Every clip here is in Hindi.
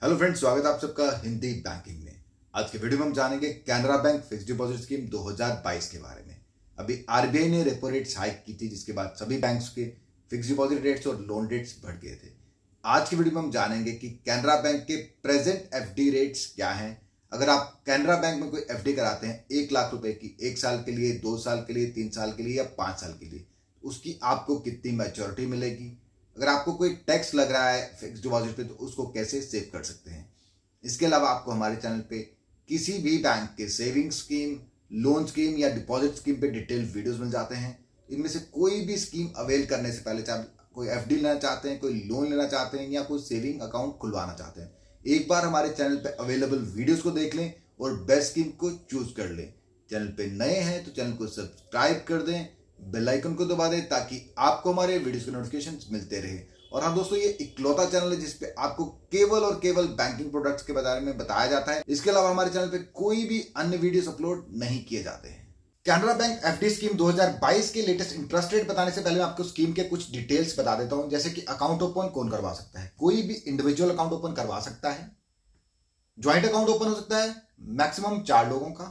हेलो फ्रेंड्स, स्वागत है आप सबका हिंदी बैंकिंग में। आज के वीडियो में हम जानेंगे Canara bank fix deposit scheme 2022 के बारे में। अभी आरबीआई ने रेपो रेट्स हाइक की थी, जिसके बाद सभी बैंक्स के फिक्स डिपॉजिट रेट्स और लोन रेट्स बढ़ गए थे। आज की वीडियो में हम जानेंगे कि कैनरा बैंक के प्रेजेंट एफडी रेट्स क्या हैं। अगर आप कैनरा बैंक में कोई एफडी कराते हैं 1 लाख रुपए की, 1 साल के लिए, 2 साल के लिए, 3 साल के लिए या 5 साल के लिए, उसकी आपको कितनी मैच्योरिटी मिलेगी। अगर आपको कोई टैक्स लग रहा है फिक्स डिपॉजिट पे, तो उसको कैसे सेव कर सकते हैं। इसके अलावा आपको हमारे चैनल पे किसी भी बैंक के सेविंग स्कीम, लोन स्कीम या डिपॉजिट स्कीम पे डिटेल वीडियोस मिल जाते हैं। इनमें से कोई भी स्कीम अवेल करने से पहले, चाहे कोई एफडी लेना चाहते हैं, कोई लोन लेना चाहते हैं या कोई सेविंग अकाउंट खुलवाना चाहते हैं, एक बार हमारे चैनल पे अवेलेबल वीडियोस को देख लें और बेस्ट स्कीम को चूज कर लें। चैनल पे नए हैं तो चैनल को सब्सक्राइब कर दें, बेल आइकन को दबा दें ताकि आपको हमारे वीडियोस के नोटिफिकेशंस मिलते रहे। और हाँ दोस्तों, ये इकलौता चैनल है जिसपे आपको केवल और केवल बैंकिंग प्रोडक्ट्स के बारे में बताया जाता है। इसके अलावा हमारे चैनल पे कोई भी अन्य वीडियोस अपलोड नहीं किए जाते हैं। कैनरा बैंक एफडी स्कीम 2022 के लेटेस्ट इंटरेस्ट रेट बताने से पहले मैं आपको स्कीम के कुछ डिटेल्स बता देता हूं। जैसे कि अकाउंट ओपन कौन करवा सकता है, कोई भी इंडिविजुअल अकाउंट ओपन करवा सकता है, ज्वाइंट अकाउंट ओपन हो सकता है मैक्सिमम 4 लोगों का,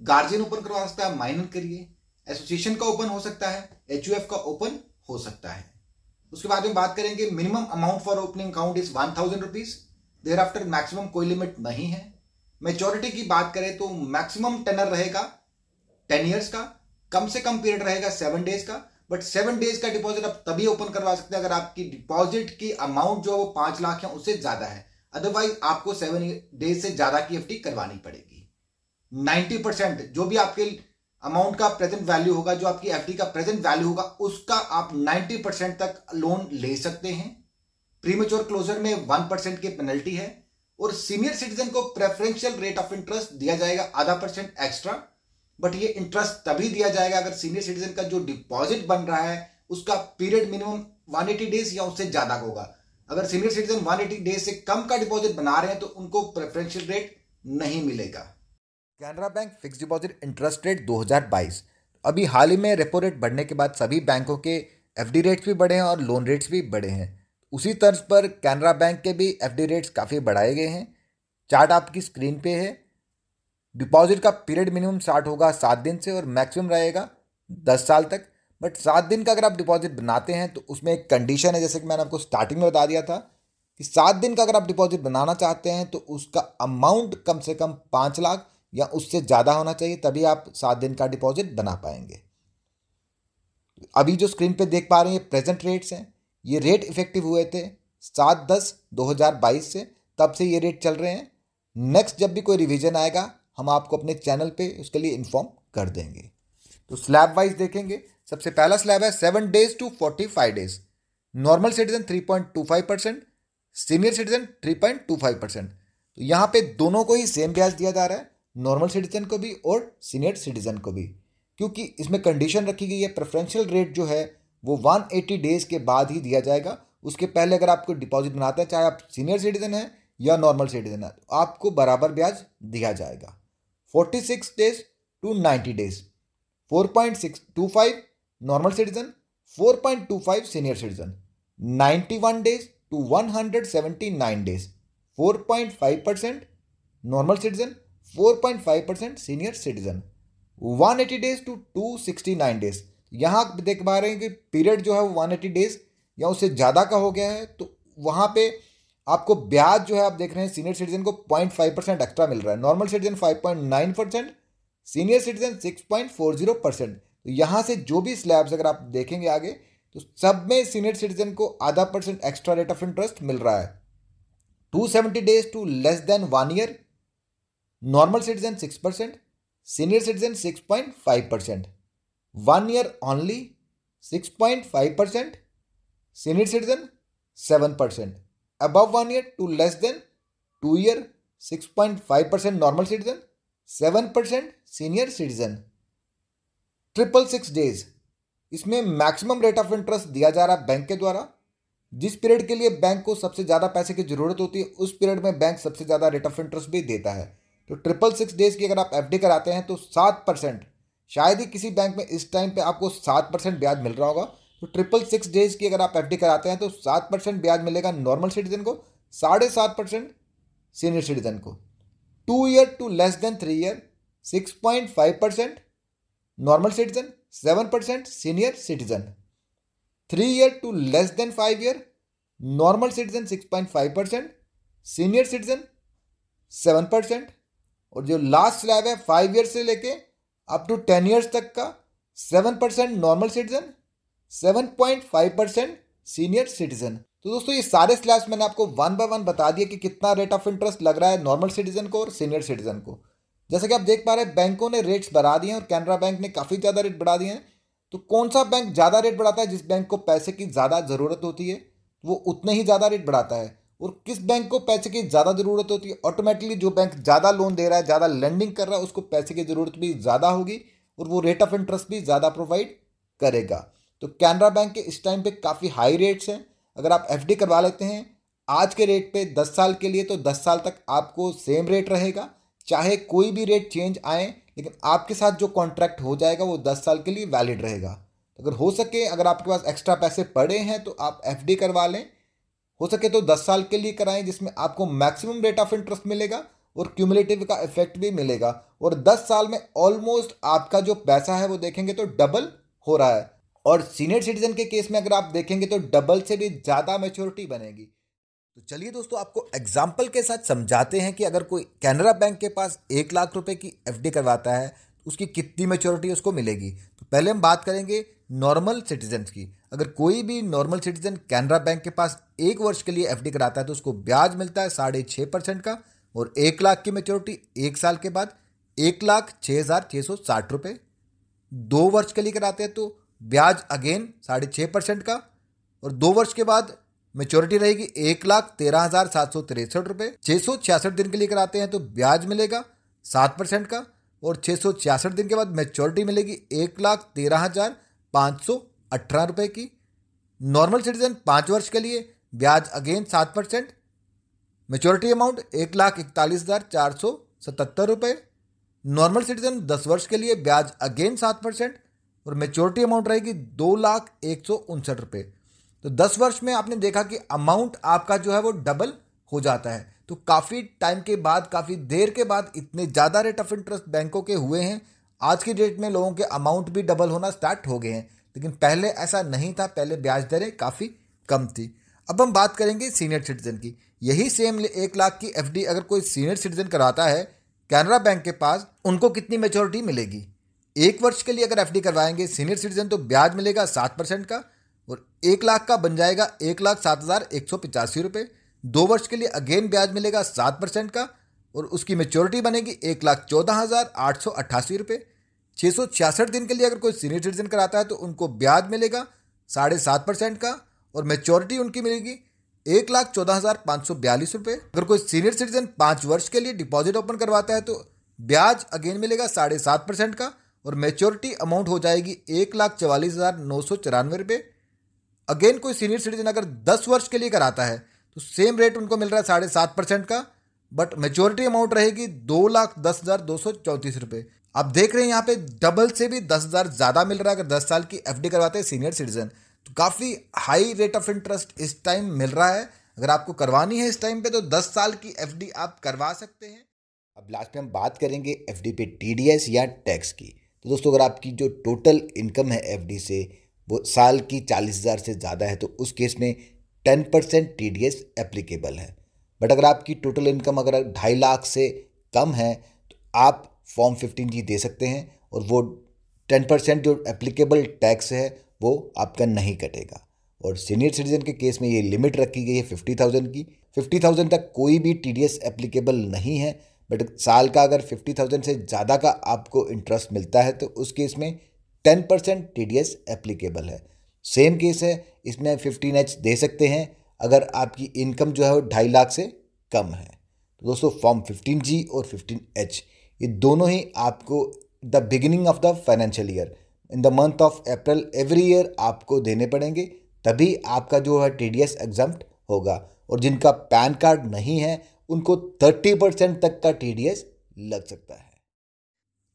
गार्जियन ओपन करवा सकता है, माइनर करिए, एसोसिएशन का ओपन हो सकता है, एचयूएफ का ओपन हो सकता है। उसके बाद में बात करेंगे minimum amount for opening account is 1000 rupees, there after maximum कोई लिमिट नहीं है। मेच्योरिटी की बात करें तो मैक्सिमम टेनर रहेगा 10 ईयर्स का, कम से कम पीरियड रहेगा 7 डेज का। बट 7 डेज का डिपॉजिट आप तभी ओपन करवा सकते हैं अगर आपकी डिपॉजिट की अमाउंट जो है वो 5 लाख है उससे ज्यादा है। अदरवाइज आपको 7 डेज से ज्यादा की एफडी करवानी पड़ेगी। 90% जो भी आपके अमाउंट का प्रेजेंट वैल्यू होगा, जो आपकी एफडी का प्रेजेंट वैल्यू होगा, उसका आप 90% तक लोन ले सकते हैं। प्रीमेच्योर क्लोजर में 1% की पेनल्टी है और सीनियर सिटीजन को प्रेफरेंशियल रेट ऑफ इंटरेस्ट दिया जाएगा आधा % एक्स्ट्रा। बट ये इंटरेस्ट तभी दिया जाएगा अगर सीनियर सिटीजन का जो डिपॉजिट बन रहा है उसका पीरियड मिनिमम 180 डेज या उससे ज्यादा होगा। अगर सीनियर सिटीजन 180 डेज से कम का डिपॉजिट बना रहे हैं तो उनको प्रेफरेंशियल रेट नहीं मिलेगा। Canara bank fix deposit interest rate 2022। अभी हाल ही में रेपो रेट बढ़ने के बाद सभी बैंकों के एफडी रेट्स भी बढ़े हैं और लोन रेट्स भी बढ़े हैं। उसी तर्ज पर कैनरा बैंक के भी एफडी रेट्स काफ़ी बढ़ाए गए हैं। चार्ट आपकी स्क्रीन पे है। डिपॉजिट का पीरियड मिनिमम स्टार्ट होगा 7 दिन से और मैक्सिमम रहेगा 10 साल तक। बट 7 दिन का अगर आप डिपॉजिट बनाते हैं तो उसमें एक कंडीशन है, जैसे कि मैंने आपको स्टार्टिंग में बता दिया था कि 7 दिन का अगर आप डिपॉजिट बनाना चाहते हैं तो उसका अमाउंट कम से कम 5 लाख या उससे ज़्यादा होना चाहिए, तभी आप 7 दिन का डिपॉजिट बना पाएंगे। अभी जो स्क्रीन पे देख पा रहे हैं ये प्रेजेंट रेट्स हैं। ये रेट इफेक्टिव हुए थे 7/10/2022 से, तब से ये रेट चल रहे हैं। नेक्स्ट जब भी कोई रिवीजन आएगा हम आपको अपने चैनल पे उसके लिए इन्फॉर्म कर देंगे। तो स्लैब वाइज देखेंगे। सबसे पहला स्लैब है 7 days to 45 days. Normal citizen 3.25%, senior citizen 3.25%। तो यहाँ पे दोनों को ही सेम ब्याज दिया जा रहा है, नॉर्मल सिटीजन को भी और सीनियर सिटीजन को भी, क्योंकि इसमें कंडीशन रखी गई है प्रेफरेंशियल रेट जो है वो 180 डेज के बाद ही दिया जाएगा। उसके पहले अगर आपको डिपॉजिट बनाते हैं, चाहे आप सीनियर सिटीजन हैं या नॉर्मल सिटीजन है, तो आपको बराबर ब्याज दिया जाएगा। 46 days to 90 days, 4.625 normal citizen, 4.25 senior citizen. 91 days to 179 days, 4.5% normal citizen, 4.5% senior citizen. 180 days to 269 days. यहाँ देख पा रहे हैं कि पीरियड जो है वो 180 डेज या उससे ज़्यादा का हो गया है, तो वहाँ पे आपको ब्याज जो है आप देख रहे हैं सीनियर सिटीजन को 0.5% एक्स्ट्रा मिल रहा है। Normal citizen 5.9%, senior citizen 6.40%। तो यहाँ से जो भी स्लैब्स अगर आप देखेंगे आगे तो सब में सीनियर सिटीजन को आधा % एक्स्ट्रा रेट ऑफ इंटरेस्ट मिल रहा है। 270 days to less than 1 year, normal citizen 6%, senior citizen 6.5%, 1 year only 6.5%, senior citizen 7%, above 1 year to less than 2 year 6.5% normal citizen, 7% senior citizen. 666 days, इसमें मैक्सिमम रेट ऑफ इंटरेस्ट दिया जा रहा है बैंक के द्वारा। जिस पीरियड के लिए बैंक को सबसे ज़्यादा पैसे की जरूरत होती है उस पीरियड में बैंक सबसे ज़्यादा रेट ऑफ इंटरेस्ट भी देता है। तो 666 डेज की अगर आप एफडी कराते हैं तो 7%, शायद ही किसी बैंक में इस टाइम पे आपको 7% ब्याज मिल रहा होगा। तो 666 डेज की अगर आप एफडी कराते हैं तो 7% ब्याज मिलेगा नॉर्मल सिटीजन को, 7.5% सीनियर सिटीजन को। 2 year to less than 3 year 6.5% normal citizen, 7% senior citizen. 3 year to less than 5 year normal citizen 6.5%, senior citizen 7%। और जो लास्ट स्लैब है 5 ईयर से लेके अप टू 10 ईयर्स तक का 7% नॉर्मल सिटीजन, 7.5% सीनियर सिटीजन। तो दोस्तों ये सारे स्लैब्स मैंने आपको 1 बाय 1 बता दिया कि कितना रेट ऑफ इंटरेस्ट लग रहा है नॉर्मल सिटीजन को और सीनियर सिटीजन को। जैसा कि आप देख पा रहे हैं बैंकों ने रेट्स बढ़ा दिए हैं और कैनरा बैंक ने काफ़ी ज़्यादा रेट बढ़ा दिए हैं। तो कौन सा बैंक ज़्यादा रेट बढ़ाता है? जिस बैंक को पैसे की ज़्यादा ज़रूरत होती है वो उतने ही ज़्यादा रेट बढ़ाता है। और किस बैंक को पैसे की ज़्यादा ज़रूरत होती है, ऑटोमेटिकली जो बैंक ज़्यादा लोन दे रहा है, ज़्यादा लेंडिंग कर रहा है, उसको पैसे की ज़रूरत भी ज़्यादा होगी और वो रेट ऑफ इंटरेस्ट भी ज़्यादा प्रोवाइड करेगा। तो कैनरा बैंक के इस टाइम पे काफ़ी हाई रेट्स हैं। अगर आप एफडी करवा लेते हैं आज के रेट पे 10 साल के लिए, तो 10 साल तक आपको सेम रेट रहेगा, चाहे कोई भी रेट चेंज आए, लेकिन आपके साथ जो कॉन्ट्रैक्ट हो जाएगा वो 10 साल के लिए वैलिड रहेगा। अगर हो सके, अगर आपके पास एक्स्ट्रा पैसे पड़े हैं तो आप एफडी करवा लें। हो सके तो 10 साल के लिए कराएं, जिसमें आपको मैक्सिमम रेट ऑफ इंटरेस्ट मिलेगा और क्यूमुलेटिव का इफेक्ट भी मिलेगा। और 10 साल में ऑलमोस्ट आपका जो पैसा है वो देखेंगे तो डबल हो रहा है। और सीनियर सिटीजन के केस में अगर आप देखेंगे तो डबल से भी ज़्यादा मैच्योरिटी बनेगी। तो चलिए दोस्तों, आपको एग्जाम्पल के साथ समझाते हैं कि अगर कोई कैनरा बैंक के पास 1 लाख रुपए की एफडी करवाता है तो उसकी कितनी मैच्योरिटी उसको मिलेगी। तो पहले हम बात करेंगे नॉर्मल सिटीजन की। अगर कोई भी नॉर्मल सिटीजन कैनरा बैंक के पास 1 वर्ष के लिए एफडी कराता है तो उसको ब्याज मिलता है 6.5% का और 1 लाख की मैच्योरिटी 1 साल के बाद 1,06,660 रुपये। 2 वर्ष के लिए कराते हैं तो ब्याज अगेन 6.5% का और 2 वर्ष के बाद मैच्योरिटी रहेगी 1,13,763 रुपये। 666 दिन के लिए कराते हैं तो ब्याज मिलेगा 7% का और 666 दिन के बाद मैच्योरिटी मिलेगी 1,13,518 रुपये की। नॉर्मल सिटीजन 5 वर्ष के लिए ब्याज अगेन 7%, मैच्योरिटी अमाउंट 1,41,477 रुपये। नॉर्मल सिटीजन 10 वर्ष के लिए ब्याज अगेन 7% और मैच्योरिटी अमाउंट रहेगी 2,01,59 रुपये। तो 10 वर्ष में आपने देखा कि अमाउंट आपका जो है वो डबल हो जाता है। तो काफ़ी टाइम के बाद, काफ़ी देर के बाद इतने ज़्यादा रेट ऑफ इंटरेस्ट बैंकों के हुए हैं। आज की डेट में लोगों के अमाउंट भी डबल होना स्टार्ट हो गए हैं, लेकिन पहले ऐसा नहीं था। पहले ब्याज दरें काफ़ी कम थी। अब हम बात करेंगे सीनियर सिटीजन की। यही सेम 1 लाख की एफडी अगर कोई सीनियर सिटीजन कराता है कैनरा बैंक के पास, उनको कितनी मैच्योरिटी मिलेगी? 1 वर्ष के लिए अगर एफडी करवाएंगे सीनियर सिटीजन तो ब्याज मिलेगा 7% का और 1 लाख का बन जाएगा 1,07,185 रुपये। 2 वर्ष के लिए अगेन ब्याज मिलेगा 7% का और उसकी मैच्योरिटी बनेगी 1,14,888 रुपये। 666 दिन के लिए अगर कोई सीनियर सिटीजन कराता है तो उनको ब्याज मिलेगा 7.5% का और मैच्योरिटी उनकी मिलेगी 1,14,542 रुपये। अगर कोई सीनियर सिटीजन 5 वर्ष के लिए डिपॉजिट ओपन करवाता है तो ब्याज अगेन मिलेगा 7.5% का और मैच्योरिटी अमाउंट हो जाएगी 1,44,994 रुपये। अगेन कोई सीनियर सिटीजन अगर 10 वर्ष के लिए कराता है तो सेम रेट उनको मिल रहा है 7.5% का, बट मैच्योरिटी अमाउंट रहेगी 2,10,234 रुपये। आप देख रहे हैं यहाँ पे डबल से भी 10,000 ज़्यादा मिल रहा है अगर 10 साल की एफडी करवाते हैं सीनियर सिटीजन। तो काफ़ी हाई रेट ऑफ इंटरेस्ट इस टाइम मिल रहा है। अगर आपको करवानी है इस टाइम पे तो 10 साल की एफडी आप करवा सकते हैं। अब लास्ट में हम बात करेंगे एफडी पे टीडीएस या टैक्स की। तो दोस्तों, अगर आपकी जो टोटल इनकम है एफडी से वो साल की 40,000 से ज़्यादा है तो उस केस में 10% टीडीएस एप्लीकेबल है। बट अगर आपकी टोटल इनकम अगर 2.5 लाख से कम है तो आप फॉर्म 15G दे सकते हैं और वो 10% जो एप्लीकेबल टैक्स है वो आपका नहीं कटेगा। और सीनियर सिटीजन के केस में ये लिमिट रखी गई है 50,000 की। 50,000 तक कोई भी टीडीएस एप्लीकेबल नहीं है, बट साल का अगर 50,000 से ज़्यादा का आपको इंटरेस्ट मिलता है तो उस केस में 10% टीडीएस एप्लीकेबल है। सेम केस है, इसमें 15H दे सकते हैं अगर आपकी इनकम जो है वो 2.5 लाख से कम है। तो दोस्तों, फॉर्म 15G और 15H ये दोनों ही आपको the beginning of the financial year in the month of April every year आपको देने पड़ेंगे, तभी आपका जो है टीडीएस एग्जम्प्ट होगा। और जिनका पैन कार्ड नहीं है उनको 30% तक का टीडीएस लग सकता है।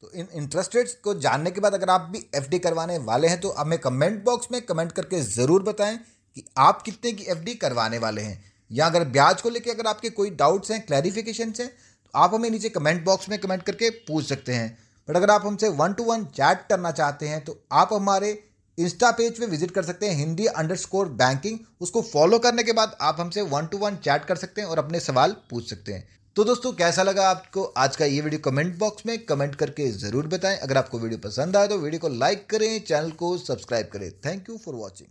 तो इन इंटरेस्ट रेट्स को जानने के बाद अगर आप भी एफडी करवाने वाले हैं तो हमें कमेंट बॉक्स में कमेंट करके ज़रूर बताएं कि आप कितने की एफडी करवाने वाले हैं। या अगर ब्याज को लेकर अगर आपके कोई डाउट्स हैं, क्लैरिफिकेशंस हैं, तो आप हमें नीचे कमेंट बॉक्स में कमेंट करके पूछ सकते हैं। बट अगर आप हमसे 1-to-1 चैट करना चाहते हैं तो आप हमारे इंस्टा पेज पे विजिट कर सकते हैं, Hindi_banking। उसको फॉलो करने के बाद आप हमसे 1-to-1 चैट कर सकते हैं और अपने सवाल पूछ सकते हैं। तो दोस्तों, कैसा लगा आपको आज का ये वीडियो? कमेंट बॉक्स में कमेंट करके ज़रूर बताएं। अगर आपको वीडियो पसंद आए तो वीडियो को लाइक करें, चैनल को सब्सक्राइब करें। Thank you for watching.